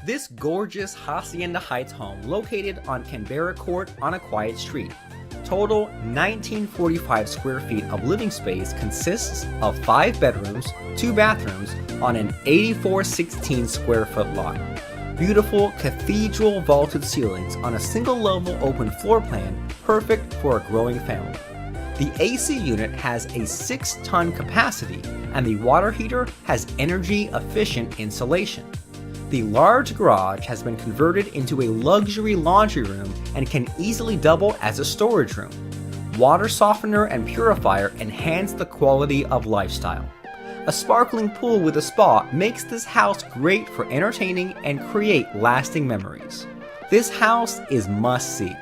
This gorgeous Hacienda Heights home located on Canberra Court on a quiet street. Total 1945 square feet of living space consists of 5 bedrooms, 2 bathrooms on an 8416 square foot lot. Beautiful cathedral-vaulted ceilings on a single-level open floor plan, perfect for a growing family. The AC unit has a 6-ton capacity, and the water heater has energy-efficient insulation. The large garage has been converted into a luxury laundry room and can easily double as a storage room. Water softener and purifier enhance the quality of lifestyle. A sparkling pool with a spa makes this house great for entertaining and create lasting memories. This house is must-see.